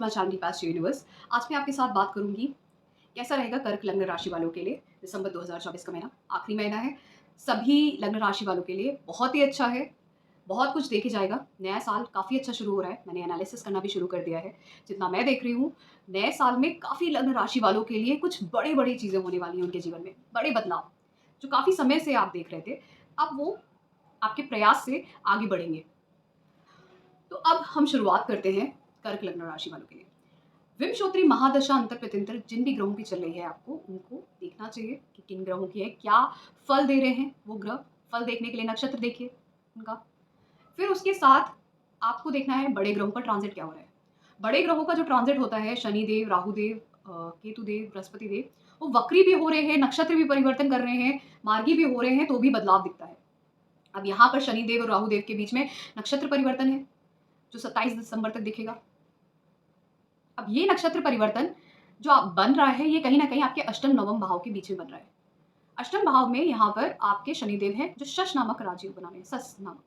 My channel past universe. आज मैं आपके साथ बात करूंगी कैसा रहेगा कर्क लग्न राशि वालों के लिए। दिसंबर 2024 का महीना आखिरी महीना है। सभी लग्न राशि वालों के लिए बहुत ही अच्छा है। बहुत कुछ देखे जाएगा। नया साल काफ़ी अच्छा शुरू हो रहा है। मैंने एनालिसिस करना भी शुरू कर दिया है। जितना मैं देख रही हूँ, नए साल में काफ़ी लग्न राशि वालों के लिए कुछ बड़ी बड़ी चीज़ें होने वाली हैं उनके जीवन में, बड़े बदलाव जो काफ़ी समय से आप देख रहे थे, अब वो आपके प्रयास से आगे बढ़ेंगे। तो अब हम शुरुआत करते हैं कर्क लग्न राशि वालों के लिए। विंशोत्तरी महादशा अंतर प्रत्यंतर जिन भी ग्रहों की चल रही है, आपको उनको देखना चाहिए कि किन ग्रहों की है, क्या फल दे रहे हैं वो ग्रह। फल देखने के लिए नक्षत्र देखिए उनका। फिर उसके साथ आपको देखना है बड़े ग्रहों का ट्रांजिट क्या हो रहा है। बड़े ग्रहों का जो ट्रांजिट होता है, शनिदेव, राहुदेव, केतुदेव, बृहस्पति देव, वो वक्री भी हो रहे हैं, नक्षत्र भी परिवर्तन कर रहे हैं, मार्गी भी हो रहे हैं, तो भी बदलाव दिखता है। अब यहाँ पर शनिदेव और राहुदेव के बीच में नक्षत्र परिवर्तन है जो 27 दिसंबर तक दिखेगा। अब ये नक्षत्र परिवर्तन जो आप बन रहा है, ये कहीं ना कहीं आपके अष्टम नवम भाव के बीच में बन रहा है। अष्टम भाव में यहाँ पर आपके शनिदेव हैं जो शश नामक राजयोग बना रहे हैं, सस नामक।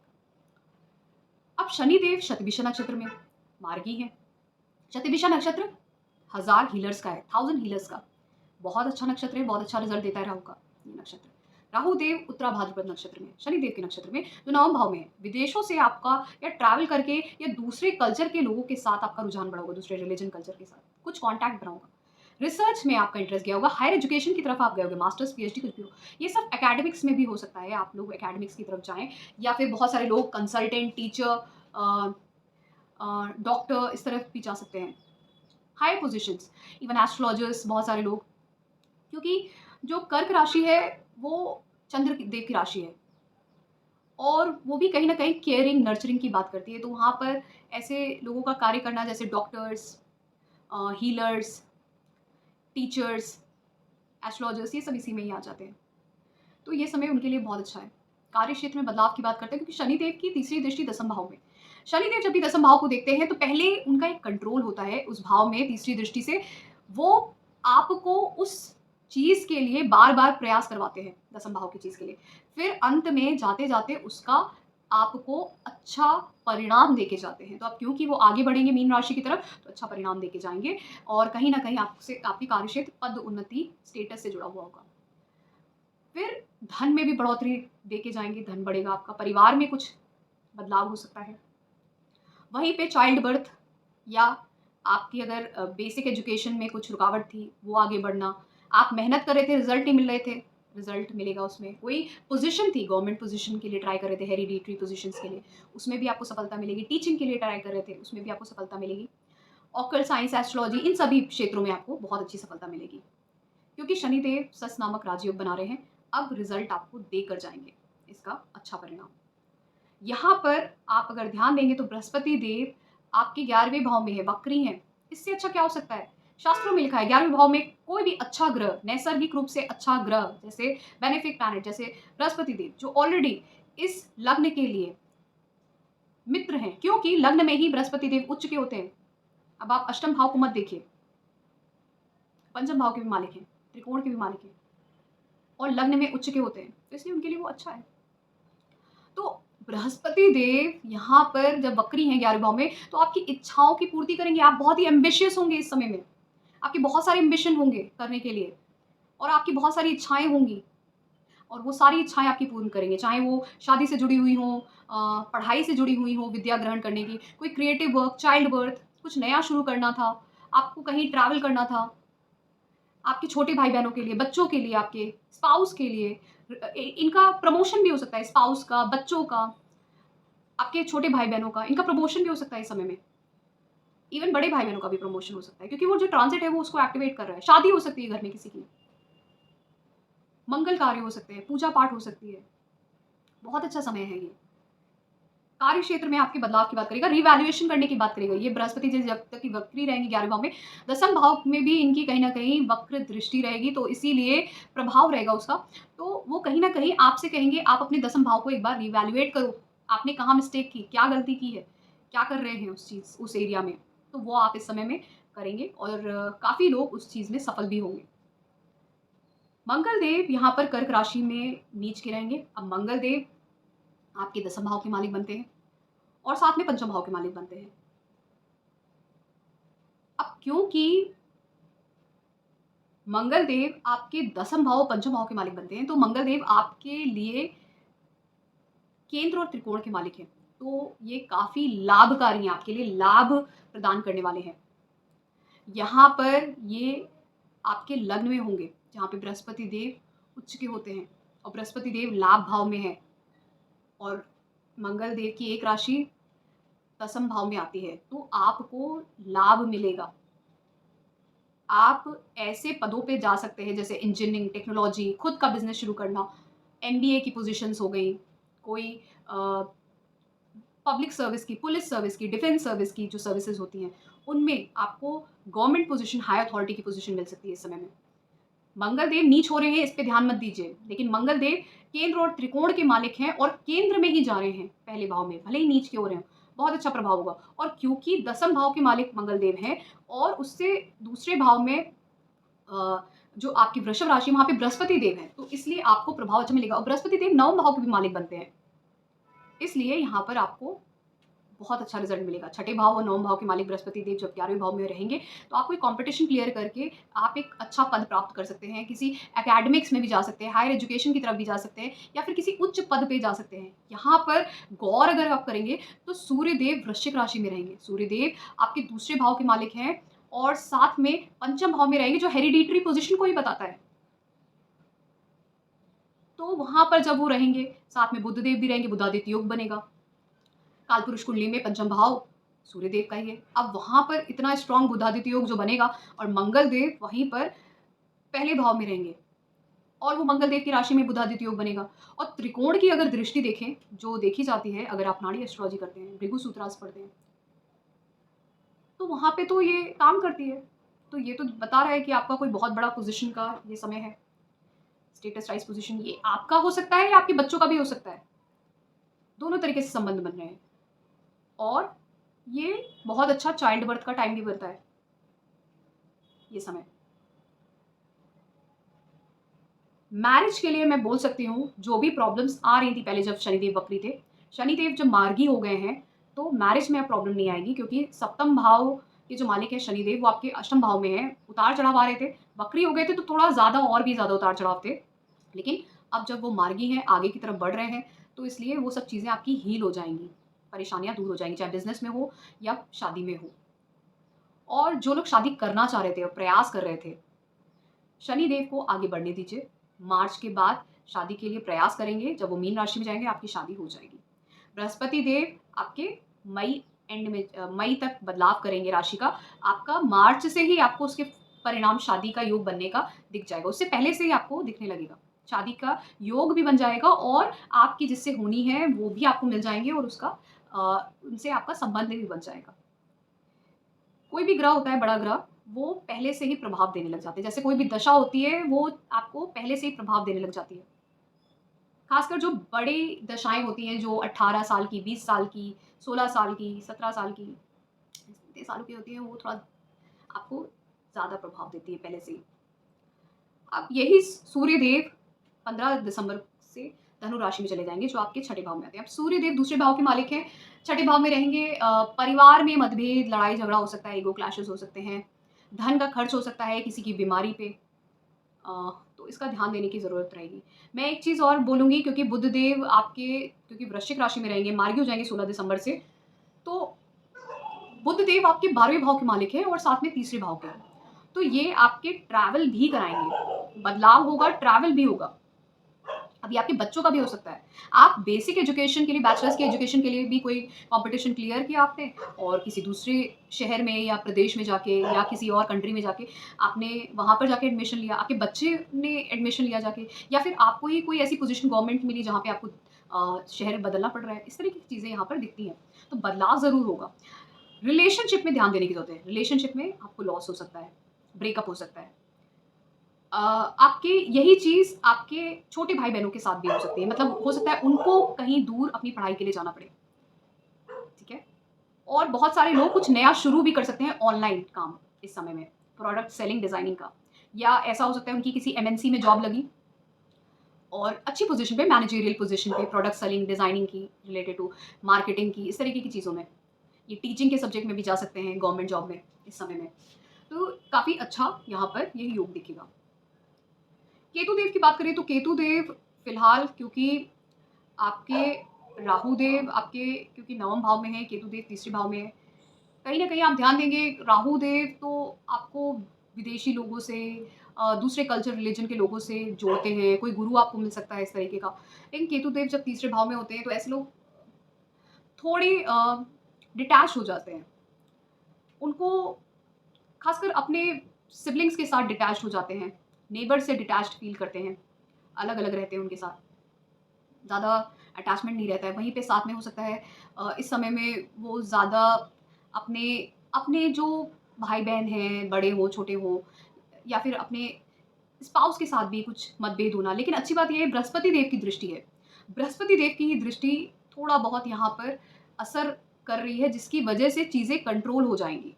अब शनिदेव शतभिषा नक्षत्र में मार्गी है। शतभिषा नक्षत्र 1000 हीलर्स का है, 1000 हीलर्स का बहुत अच्छा नक्षत्र है। बहुत अच्छा रिजल्ट देता है राहु का ये नक्षत्र। राहु देव उत्तरा भाद्रपद नक्षत्र में, शनिदेव के नक्षत्र में जो नवम भाव में है। विदेशों से आपका या ट्रैवल करके या दूसरे कल्चर के लोगों के साथ आपका रुझान बढ़ा होगा, दूसरे रिलीजन कल्चर के साथ कुछ कॉन्टैक्ट बना होगा। रिसर्च में आपका इंटरेस्ट गया होगा, हायर एजुकेशन की तरफ आप गए होंगे, मास्टर्स पीएचडी कुछ भी हो। ये सब एकेडमिक्स में भी हो सकता है, आप लोग एकेडमिक्स की तरफ जाएं, या फिर बहुत सारे लोग कंसल्टेंट, टीचर, डॉक्टर, इस तरफ भी जा सकते हैं। हाई पोजिशंस, इवन एस्ट्रोलॉजर्स, बहुत सारे लोग, क्योंकि जो कर्क राशि है वो चंद्र देव की राशि है और वो भी कहीं ना कहीं केयरिंग, नर्चरिंग की बात करती है। तो वहाँ पर ऐसे लोगों का कार्य करना, जैसे डॉक्टर्स, हीलर्स, टीचर्स, एस्ट्रोलॉजर्स, ये सब इसी में ही आ जाते हैं। तो ये समय उनके लिए बहुत अच्छा है। कार्य क्षेत्र में बदलाव की बात करते हैं, क्योंकि शनिदेव की तीसरी दृष्टि दसम भाव में। शनिदेव जब भी दसम भाव को देखते हैं तो पहले उनका एक कंट्रोल होता है उस भाव में तीसरी दृष्टि से। वो आपको उस चीज के लिए बार बार प्रयास करवाते हैं, दसम भाव की चीज के लिए। फिर अंत में जाते जाते उसका आपको अच्छा परिणाम देके जाते हैं। तो आप क्योंकि वो आगे बढ़ेंगे मीन राशि की तरफ, तो अच्छा परिणाम देके जाएंगे और कहीं ना कहीं आपसे आपकी कार्यक्षेत्र पद उन्नति, स्टेटस से जुड़ा हुआ होगा। फिर धन में भी बढ़ोतरी देके जाएंगे, धन बढ़ेगा आपका। परिवार में कुछ बदलाव हो सकता है। वहीं पे चाइल्ड बर्थ या आपकी अगर बेसिक एजुकेशन में कुछ रुकावट थी, वो आगे बढ़ना। आप मेहनत कर रहे थे, रिजल्ट नहीं मिल रहे थे, रिजल्ट मिलेगा। उसमें कोई पोजीशन थी, गवर्नमेंट पोजीशन के लिए ट्राई कर रहे थे, हेरिडिटरी पोजीशंस के लिए, उसमें भी आपको सफलता मिलेगी। टीचिंग के लिए ट्राई कर रहे थे, उसमें भी आपको सफलता मिलेगी। ऑकल्ट साइंस, एस्ट्रोलॉजी, इन सभी क्षेत्रों में आपको बहुत अच्छी सफलता मिलेगी, क्योंकि शनिदेव सस नामक राजयोग बना रहे हैं। अब रिजल्ट आपको देकर जाएंगे इसका अच्छा परिणाम। यहाँ पर आप अगर ध्यान देंगे तो बृहस्पति देव आपके 11वें भाव में है, वक्री हैं। इससे अच्छा क्या हो सकता है? शास्त्रों में लिखा है 11वें भाव में कोई भी अच्छा ग्रह, नैसर्गिक रूप से अच्छा ग्रह, जैसे बेनिफिक प्लैनेट जैसे बृहस्पति देव, जो ऑलरेडी इस लग्न के लिए मित्र हैं, क्योंकि लग्न में ही बृहस्पति देव उच्च के होते हैं। अब आप अष्टम भाव को मत देखिए, पंचम भाव के भी मालिक हैं, त्रिकोण के भी मालिक हैं और लग्न में उच्च के होते हैं, तो इसलिए उनके लिए वो अच्छा है। तो बृहस्पति देव यहाँ पर जब वक्री हैं 11वें भाव में, तो आपकी इच्छाओं की पूर्ति करेंगे। आप बहुत ही एम्बिशियस होंगे इस समय में, आपके बहुत सारे एम्बिशन होंगे करने के लिए और आपकी बहुत सारी इच्छाएं होंगी और वो सारी इच्छाएं आपकी पूर्ण करेंगे, चाहे वो शादी से जुड़ी हुई हों, पढ़ाई से जुड़ी हुई हों, विद्या ग्रहण करने की, कोई क्रिएटिव वर्क, चाइल्ड बर्थ, कुछ नया शुरू करना था, आपको कहीं ट्रैवल करना था, आपके छोटे भाई बहनों के लिए, बच्चों के लिए, आपके स्पाउस के लिए, इनका प्रमोशन भी हो सकता है, स्पाउस का, बच्चों का, आपके छोटे भाई बहनों का, इनका प्रमोशन भी हो सकता है इस समय में। इवन बड़े भाई बहनों का भी प्रमोशन हो सकता है, क्योंकि वो जो ट्रांजिट है वो उसको एक्टिवेट कर रहा है। शादी हो सकती है घर में किसी की, मंगल कार्य हो सकते हैं, पूजा पाठ हो सकती है। बहुत अच्छा समय है ये। कार्य क्षेत्र में आपके बदलाव की बात करेगा, रिवैल्यूएशन करने की बात करेगा। ये बृहस्पति जी जब तक की वक्री रहेंगी 11वें भाव में, दसम भाव में भी इनकी कहीं ना कहीं वक्र दृष्टि रहेगी, तो इसीलिए प्रभाव रहेगा उसका। तो वो कहीं ना कहीं आपसे कहेंगे आप अपने दसम भाव को एक बार रिवैल्यूएट करो, आपने कहाँ मिस्टेक की, क्या गलती की है, क्या कर रहे हैं उस चीज़, उस एरिया में। तो वो आप इस समय में करेंगे और काफ़ी लोग उस चीज़ में सफल भी होंगे। मंगल देव यहाँ पर कर्क राशि में नीच के रहेंगे। अब मंगल देव आपके दसम भाव के मालिक बनते हैं और साथ में पंचम भाव के मालिक बनते हैं। क्योंकि मंगल देव आपके दसम भाव, पंचम भाव के मालिक बनते हैं, तो मंगल देव आपके लिए केंद्र और त्रिकोण के मालिक हैं। तो ये काफ़ी लाभकारी हैं, आपके लिए लाभ प्रदान करने वाले हैं। यहाँ पर ये आपके लग्न में होंगे, जहाँ पे बृहस्पति देव उच्च के होते हैं और बृहस्पति देव लाभ भाव में है, और मंगल देव की एक राशि दसम भाव में आती है, तो आपको लाभ मिलेगा। आप ऐसे पदों पे जा सकते हैं जैसे इंजीनियरिंग, टेक्नोलॉजी, खुद का बिजनेस शुरू करना, एमबीए की पोजीशंस हो गई, कोई पब्लिक सर्विस की, पुलिस सर्विस की, डिफेंस सर्विस की जो सर्विसेज होती हैं, उनमें आपको गवर्नमेंट पोजीशन, हाई अथॉरिटी की पोजीशन मिल सकती है इस समय में। मंगल देव नीच हो रहे हैं, इस पे ध्यान मत दीजिए, लेकिन मंगल देव केंद्र और त्रिकोण के मालिक हैं और केंद्र में ही जा रहे हैं पहले भाव में, भले ही नीच के हो रहे हैं, बहुत अच्छा प्रभाव होगा। और क्योंकि दसम भाव के मालिक मंगल देव हैं और उससे दूसरे भाव में जो आपकी वृषभ राशि, वहाँ पे बृहस्पति देव हैं, तो इसलिए आपको प्रभाव अच्छा मिलेगा। और बृहस्पति देव नवम भाव के भी मालिक बनते हैं, इसलिए यहाँ पर आपको बहुत अच्छा रिजल्ट मिलेगा। छठे भाव और नवम भाव के मालिक बृहस्पति देव जब 11वें भाव में रहेंगे, तो आप कोई कंपटीशन क्लियर करके आप एक अच्छा पद प्राप्त कर सकते हैं, किसी एकेडमिक्स में भी जा सकते हैं, हायर एजुकेशन की तरफ भी जा सकते हैं, या फिर किसी उच्च पद पे जा सकते हैं। यहाँ पर गौर अगर आप करेंगे तो सूर्य देव वृश्चिक राशि में रहेंगे। सूर्य देव आपके दूसरे भाव के मालिक हैं और साथ में पंचम भाव में रहेंगे, जो हेरिडिटरी पोजिशन को ही बताता है। तो वहाँ पर जब वो रहेंगे, साथ में बुध देव भी रहेंगे, बुधादित्य योग बनेगा। कालपुरुष कुंडली में पंचम भाव सूर्यदेव का ही है। अब वहाँ पर इतना स्ट्रॉन्ग बुधादित्य योग जो बनेगा, और मंगल देव वहीं पर पहले भाव में रहेंगे, और वो मंगल देव की राशि में बुधादित्य योग बनेगा। और त्रिकोण की अगर दृष्टि देखें, जो देखी जाती है अगर आप नाड़ी एस्ट्रोलॉजी करते हैं, भृगु सूत्रास पढ़ते हैं, तो वहाँ पे तो ये काम करती है। तो ये तो बता रहा है कि आपका कोई बहुत बड़ा पोजिशन का ये समय है, स्टेटस राइज पोजिशन। ये आपका हो सकता है या आपके बच्चों का भी हो सकता है, दोनों तरीके से संबंध बन रहे हैं। और ये बहुत अच्छा चाइल्ड बर्थ का टाइम भी बनता है ये समय। मैरिज के लिए मैं बोल सकती हूँ, जो भी प्रॉब्लम्स आ रही थी पहले जब शनिदेव वक्री थे, शनिदेव जब मार्गी हो गए हैं, तो मैरिज में अब प्रॉब्लम नहीं आएगी, क्योंकि सप्तम भाव के जो मालिक है शनिदेव, वो आपके अष्टम भाव में है। उतार चढ़ाव आ रहे थे, वक्री हो गए थे तो थोड़ा ज़्यादा और भी ज़्यादा उतार चढ़ाव थे, लेकिन अब जब वो मार्गी हैं, आगे की तरफ बढ़ रहे हैं, तो इसलिए वो सब चीज़ें आपकी हील हो जाएंगी, परेशानियां दूर हो जाएंगी, चाहे बिजनेस में हो या शादी में हो। और जो लोग शादी करना चाह रहे थे और प्रयास कर रहे थे, शनिदेव को आगे बढ़ने दीजिए। मार्च के बाद शादी के लिए प्रयास करेंगे, जब वो मीन राशि में जाएंगे आपकी शादी हो जाएगी। बृहस्पति देव आपके मई एंड में, मई तक बदलाव करेंगे राशि का। आपका मार्च से ही आपको उसके परिणाम शादी का योग बनने का दिख जाएगा, उससे पहले से ही आपको दिखने लगेगा। शादी का योग भी बन जाएगा और आपकी जिससे होनी है वो भी आपको मिल जाएंगे, और उसका उनसे आपका संबंध भी बन जाएगा। कोई भी ग्रह होता है, बड़ा ग्रह, वो पहले से ही प्रभाव देने लग जाते हैं। जैसे कोई भी दशा होती है, वो आपको पहले से ही प्रभाव देने लग जाती है। खासकर जो बड़ी दशाएं होती हैं, जो 18 साल की, 20 साल की, 16 साल की, 17 साल की, इतने सालों की होती हैं, वो थोड़ा आपको ज़्यादा प्रभाव देती है पहले से ही। अब यही सूर्य देव 15 दिसंबर से धनु राशि में चले जाएंगे, जो आपके छठे भाव में आते हैं। अब सूर्य देव दूसरे भाव के मालिक हैं, छठे भाव में रहेंगे। परिवार में मतभेद, लड़ाई झगड़ा हो सकता है, ईगो क्लैशेस हो सकते हैं, धन का खर्च हो सकता है किसी की बीमारी पे, तो इसका ध्यान देने की ज़रूरत रहेगी। मैं एक चीज़ और बोलूँगी, क्योंकि बुध देव आपके, क्योंकि वृश्चिक राशि में रहेंगे, मार्गी हो जाएंगे 16 दिसंबर से, तो बुध देव आपके 12वें भाव के मालिक हैं और साथ में तीसरे भाव के हैं। तो ये आपके ट्रैवल भी कराएंगे, बदलाव होगा, ट्रैवल भी होगा। अभी आपके बच्चों का भी हो सकता है। आप बेसिक एजुकेशन के लिए, बैचलर्स की एजुकेशन के लिए भी कोई कंपटीशन क्लियर किया आपने, और किसी दूसरे शहर में या प्रदेश में जाके या किसी और कंट्री में जाके आपने वहाँ पर जाके एडमिशन लिया, आपके बच्चे ने एडमिशन लिया जाके, या फिर आपको ही कोई ऐसी पोजीशन गवर्नमेंट मिली जहाँ पे आपको शहर बदलना पड़ रहा है। इस तरह की चीज़ें यहाँ पर दिखती हैं, तो बदलाव ज़रूर होगा। रिलेशनशिप में ध्यान देने की जरूरत है। रिलेशनशिप में आपको लॉस हो सकता है, ब्रेकअप हो सकता है। आपके यही चीज़ आपके छोटे भाई बहनों के साथ भी हो सकती है, मतलब हो सकता है उनको कहीं दूर अपनी पढ़ाई के लिए जाना पड़े, ठीक है। और बहुत सारे लोग कुछ नया शुरू भी कर सकते हैं, ऑनलाइन काम इस समय में, प्रोडक्ट सेलिंग, डिजाइनिंग का, या ऐसा हो सकता है उनकी किसी एमएनसी में जॉब लगी और अच्छी पोजीशन पे, मैनेजरियल पोजीशन पे, प्रोडक्ट सेलिंग, डिजाइनिंग की, रिलेटेड टू मार्केटिंग की, इस तरीके की चीज़ों में। ये टीचिंग के सब्जेक्ट में भी जा सकते हैं गवर्नमेंट जॉब में इस समय में। तो काफ़ी अच्छा यहाँ पर ये योग दिखेगा। केतु देव की बात करें तो केतु देव फिलहाल क्योंकि आपके राहु देव आपके क्योंकि नवम भाव में है, केतु देव तीसरे भाव में है। कहीं न कहीं आप ध्यान देंगे राहु देव तो आपको विदेशी लोगों से दूसरे कल्चर रिलीजन के लोगों से जोड़ते हैं, कोई गुरु आपको मिल सकता है इस तरीके का। लेकिन केतु देव जब तीसरे भाव में होते हैं तो ऐसे लोग थोड़े डिटैच हो जाते हैं। उनको खासकर अपने सिबलिंग्स के साथ डिटैच्ड हो जाते हैं, नेबर से डिटैच्ड फ़ील करते हैं, अलग-अलग रहते हैं उनके साथ। ज़्यादा अटैचमेंट नहीं रहता है। वहीं पे साथ में हो सकता है इस समय में वो ज़्यादा अपने अपने जो भाई-बहन हैं, बड़े हों, छोटे हों या फिर अपने स्पाउस के साथ भी कुछ मतभेद होना। लेकिन अच्छी बात ये है बृहस्पति देव की दृष्टि है। बृहस्पति देव की ही दृष्टि थोड़ा बहुत यहाँ पर असर कर रही है जिसकी वजह से चीज़ें कंट्रोल हो जाएँगी,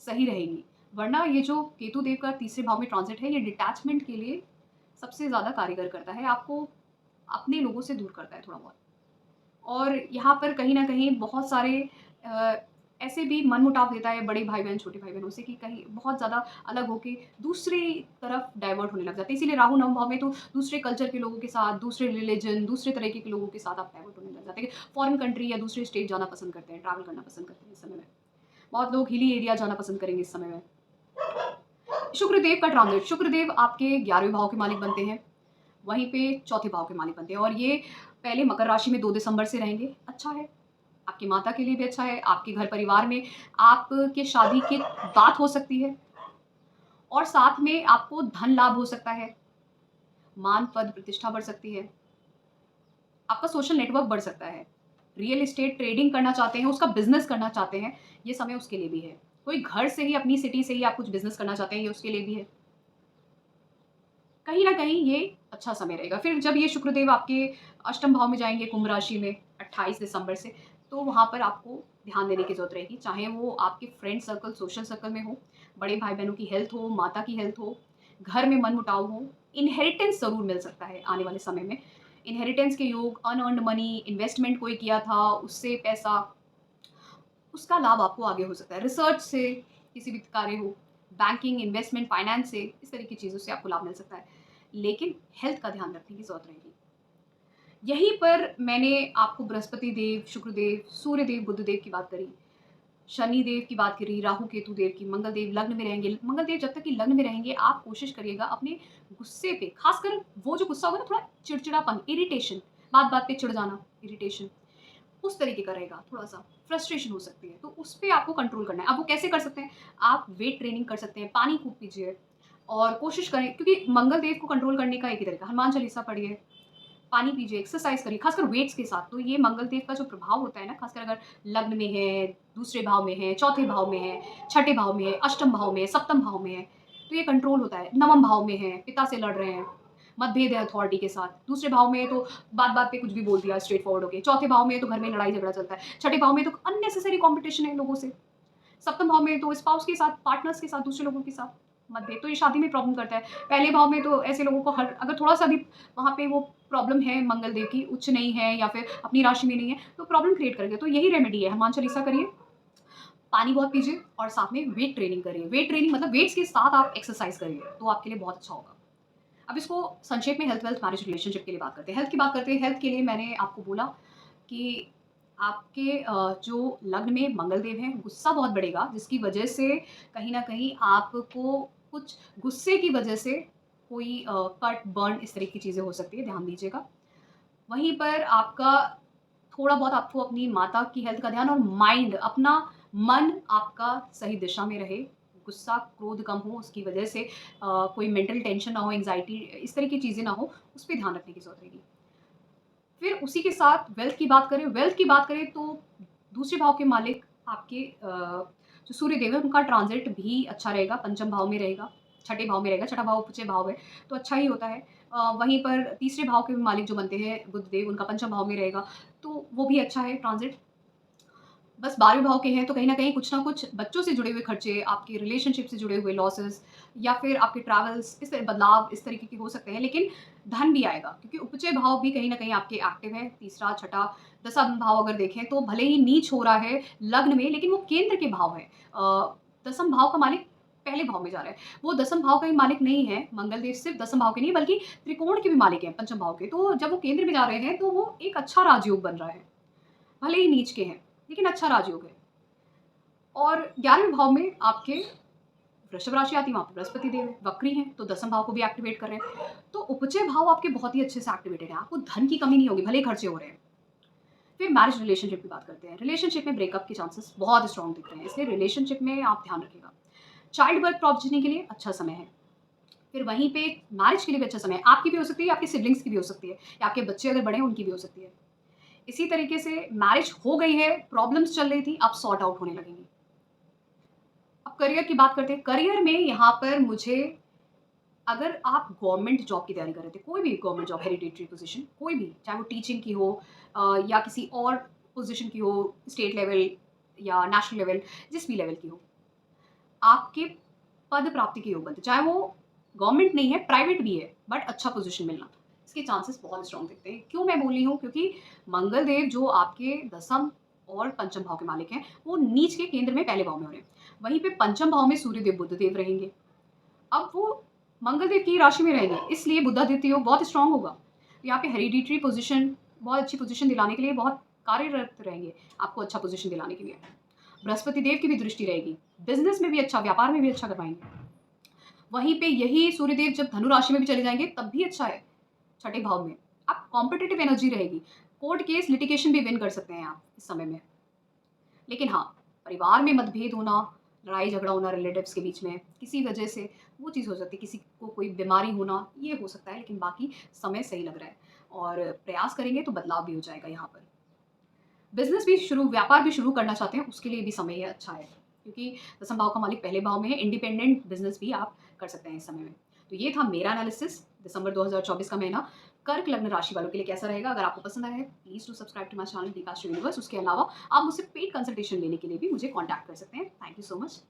सही रहेंगी। वरना ये जो केतु देव का तीसरे भाव में ट्रांज़िट है ये डिटैचमेंट के लिए सबसे ज़्यादा कारगर करता है। आपको अपने लोगों से दूर करता है थोड़ा बहुत। और यहाँ पर कहीं न कहीं बहुत सारे अ, ऐसे भी मनमुटाव देता है बड़े भाई-बहन, छोटे भाई-बहनों से कि कहीं बहुत ज़्यादा अलग होके दूसरी तरफ डाइवर्ट होने लग जाते हैं। इसीलिए राहु नवम भाव में तो दूसरे कल्चर के लोगों के साथ, दूसरे रिलिजन, दूसरे तरीके के लोगों के साथ आप डाइवर्ट होने लग जाते हैं। फॉरेन कंट्री या दूसरे स्टेट जाना पसंद करते हैं, ट्रैवल करना पसंद करते हैं इस समय में। बहुत लोग हिली एरिया जाना पसंद करेंगे इस समय में। शुक्रदेव का ट्रांज़िट, शुक्रदेव आपके 11वें भाव के मालिक बनते हैं, वहीं पे चौथे भाव के मालिक बनते हैं और ये पहले मकर राशि में 2 दिसंबर से रहेंगे, अच्छा है। आपकी माता के लिए भी अच्छा है, आपके घर परिवार में आपके शादी की बात हो सकती है और साथ में आपको धन लाभ हो सकता है, मान, पद, प्रतिष्ठा बढ़ सकती है, आपका सोशल नेटवर्क बढ़ सकता है। रियल एस्टेट ट्रेडिंग करना चाहते हैं, उसका बिज़नेस करना चाहते हैं, ये समय उसके लिए भी है। कोई घर से ही अपनी सिटी से ही आप कुछ बिज़नेस करना चाहते हैं, ये उसके लिए भी है। कहीं न कहीं ये अच्छा समय रहेगा। फिर जब ये शुक्रदेव आपके अष्टम भाव में जाएँगे कुंभ राशि में 28 दिसंबर से, तो वहाँ पर आपको ध्यान देने की ज़रूरत रहेगी। चाहे वो आपके फ्रेंड सर्कल, सोशल सर्कल में हो, बड़े भाई-बहनों की हेल्थ हो, माता की हेल्थ हो, घर में मनमुटाव हो, इनहेरिटेंस ज़रूर मिल सकता है आने वाले समय में। इनहेरिटेंस के योग, अनअर्न्ड मनी, इन्वेस्टमेंट कोई किया था, उससे पैसा उसका लाभ आपको आगे हो सकता है। रिसर्च से किसी भी कार्य हो, बैंकिंग, इन्वेस्टमेंट, फाइनेंस से, इस तरह की चीज़ों से आपको लाभ मिल सकता है। लेकिन हेल्थ का ध्यान रखने की ज़रूरत रहेगी। यहीं पर मैंने आपको बृहस्पति देव, शुक्र देव, सूर्य देव, बुध देव की बात करी, शनि देव की बात करी, राहु केतु देव की, मंगल देव लग्न में रहेंगे। मंगल देव जब तक कि लग्न में रहेंगे, आप कोशिश करिएगा अपने गुस्से पे, खासकर वो जो गुस्सा होगा ना, थोड़ा चिड़चिड़ापन, इरिटेशन, बात-बात पे चिढ़ जाना, इरिटेशन, उस तरीके का रहेगा थोड़ा-सा, फ्रस्ट्रेशन हो सकती है, तो उस पे आपको कंट्रोल करना है। अब वो कैसे कर सकते हैं? आप वेट ट्रेनिंग कर सकते हैं, पानी खूब पीजिए और कोशिश करें क्योंकि मंगल देव को कंट्रोल करने का एक ही तरीका, हनुमान चालीसा पढ़िए, पानी पीजिए, एक्सरसाइज करिए, खासकर वेट्स के साथ। तो ये मंगल देव का जो प्रभाव होता है ना, खासकर अगर लग्न में है, दूसरे भाव में है, चौथे भाव में है, छठे भाव में है, अष्टम भाव में है, सप्तम भाव में है, तो ये कंट्रोल होता है। नवम भाव में है, पिता से लड़ रहे हैं, मतभेद है अथॉरिटी के साथ। दूसरे भाव में है तो बात-बात पे कुछ भी बोल दिया स्ट्रेट फॉरवर्ड होके। चौथे भाव में है तो घर में लड़ाई झगड़ा चलता है। छठे भाव में तो अननेसेसरी कॉम्पिटिशन है लोगों से। सप्तम भाव में तो स्पाउस के साथ, पार्टनर्स के साथ, दूसरे लोगों के साथ मतभेद, तो ये शादी में प्रॉब्लम करता है। पहले भाव में तो ऐसे लोगों को हर अगर थोड़ा-सा भी वहाँ पे वो प्रॉब्लम है मंगल देव की, उच्च नहीं है या फिर अपनी राशि में नहीं है, तो प्रॉब्लम क्रिएट करेगा। तो यही रेमेडी है, हनुमान चालीसा करिए, पानी बहुत पीजिए और साथ में वेट ट्रेनिंग करिए। वेट ट्रेनिंग मतलब वेट्स के साथ आप एक्सरसाइज करिए, तो आपके लिए बहुत अच्छा होगा। अब इसको संक्षेप में हेल्थ, वेल्थ, मैरिज, रिलेशनशिप के लिए बात करते हैं। हेल्थ की बात करते हैं, हेल्थ के लिए मैंने आपको बोला कि आपके जो लग्न में मंगल देव हैं, गुस्सा बहुत बढ़ेगा, जिसकी वजह से कहीं न कहीं आपको कुछ गुस्से की वजह से कोई कट, बर्न इस तरह की चीज़ें हो सकती है, ध्यान दीजिएगा। वहीं पर आपका थोड़ा बहुत आपको अपनी माता की हेल्थ का ध्यान और माइंड, अपना मन आपका सही दिशा में रहे, गुस्सा, क्रोध कम हो, उसकी वजह से कोई मेंटल टेंशन ना हो, एंग्ज़ायटी, इस तरह की चीज़ें ना हो, उस पे ध्यान रखने की ज़रूरत रहेगी। फिर उसी के साथ वेल्थ की बात करें तो दूसरे भाव के मालिक आपके जो सूर्य देव है उनका ट्रांज़िट भी अच्छा रहेगा, पंचम भाव में रहेगा, छठे भाव में रहेगा, छठा भाव उपचय भाव है, तो अच्छा ही होता है। वहीं पर तीसरे भाव के मालिक जो बनते हैं बुध देव, उनका पंचम भाव में रहेगा, तो वो भी अच्छा है ट्रांज़िट। बस 12वें भाव के हैं तो कहीं न कहीं कुछ न कुछ बच्चों से जुड़े हुए खर्चे, आपके रिलेशनशिप से जुड़े हुए लॉसेस या फिर आपके ट्रैवल्स, इस तरह बदलाव इस तरीके के हो सकते हैं। लेकिन धन भी आएगा क्योंकि उपचय भाव भी कहीं न कहीं आपके एक्टिव है। तीसरा, छठा, दसम भाव अगर देखें तो भले ही नीच हो रहा है लग्न में, लेकिन वो केंद्र के भाव है। दसम भाव का मालिक पहले भाव में जा रहा है। वो दसम भाव का ही मालिक नहीं है, मंगल देव सिर्फ़ दसम भाव के नहीं बल्कि त्रिकोण के भी मालिक हैं, पंचम भाव के। तो जब वो केंद्र में जा रहे हैं, तो वो एक अच्छा राजयोग बन रहा है। भले ही नीच के हैं, लेकिन अच्छा राजयोग है। और 11वें भाव में आपके वृषभ राशि आती है, वहाँ पे बृहस्पति देव है, वक्री हैं, तो दसम भाव को भी एक्टिवेट कर रहे हैं। तो उपजय भाव आपके बहुत ही अच्छे से एक्टिवेटेड हैं, आपको धन की कमी नहीं होगी, भले ही खर्चे हो रहे हैं। फिर मैरिज रिलेशनशिप की बात करते हैं। रिलेशनशिप में ब्रेकअप के चांसेस बहुत स्ट्रॉन्ग दिख रहे हैं, इसलिए रिलेशनशिप में आप ध्यान रखिएगा। चाइल्ड बर्थ प्रोजेनी के लिए अच्छा समय है। फिर वहीं पे मैरिज के लिए भी अच्छा समय है। आपकी भी हो सकती है, आपके सिबलिंग्स की भी हो सकती है, या आपके बच्चे अगर बड़े हैं उनकी भी हो सकती है। इसी तरीके से मैरिज हो गई है, प्रॉब्लम्स चल रही थी, अब सॉर्ट आउट होने लगेंगी। अब करियर की बात करते हैं। करियर में यहाँ पर मुझे, अगर आप गवर्नमेंट जॉब की तैयारी कर रहे थे, कोई भी गवर्नमेंट जॉब, हेरिडिटरी पोजीशन, कोई भी, चाहे वो टीचिंग की हो या किसी और पोजीशन की हो, स्टेट लेवल या नेशनल लेवल, जिस भी लेवल की हो, आपके पद प्राप्ति के योग बनते हैं। चाहे वो गवर्नमेंट नहीं है, प्राइवेट भी है, बट अच्छा पोजीशन मिलना, इसके चांसेस बहुत स्ट्रॉन्ग दिखते हैं। क्यों मैं बोल रही हूँ? क्योंकि मंगल देव जो आपके दसम और पंचम भाव के मालिक हैं, वो नीच के केंद्र में पहले भाव में हो रहे हैं। वहीं पे पंचम भाव में सूर्य देव बुध देव रहेंगे। अब वो मंगल देव की राशि में रहेंगे, इसलिए बुधादित्य योग बहुत स्ट्रांग होगा। यहाँ पे हेरिडिटरी पोजीशन, बहुत अच्छी पोजीशन दिलाने के लिए बहुत कार्यरत रहेंगे, आपको अच्छा पोजीशन दिलाने के लिए। बृहस्पति देव की भी दृष्टि रहेगी, बिजनेस में भी अच्छा, व्यापार में भी अच्छा करवाएंगे। वहीं पे यही सूर्यदेव जब धनु राशि में भी चले जाएंगे तब भी अच्छा है, छठे भाव में। आप कॉम्पिटिटिव एनर्जी रहेगी, कोर्ट केस लिटिगेशन भी विन कर सकते हैं आप इस समय में। लेकिन हाँ, परिवार में मतभेद होना, लड़ाई झगड़ा होना रिलेटिव्स के बीच में किसी वजह से, वो चीज़ हो सकती है। किसी को कोई बीमारी होना, ये हो सकता है, लेकिन बाकी समय सही लग रहा है और प्रयास करेंगे तो बदलाव भी हो जाएगा यहाँ पर। बिजनेस भी शुरू, व्यापार भी शुरू करना चाहते हैं, उसके लिए भी समय ये अच्छा है, क्योंकि दसम भाव का मालिक पहले भाव में है। इंडिपेंडेंट बिजनेस भी आप कर सकते हैं इस समय में। तो ये था मेरा एनालिसिस दिसंबर 2024 का महीना कर्क लग्न राशि वालों के लिए कैसा रहेगा। अगर आपको पसंद आया है, please to subscribe to my channel Deepashree universe. उसके अलावा आप मुझसे पेड कंसल्टेशन लेने के लिए भी मुझे कॉन्टैक्ट कर सकते हैं। Thank you so much.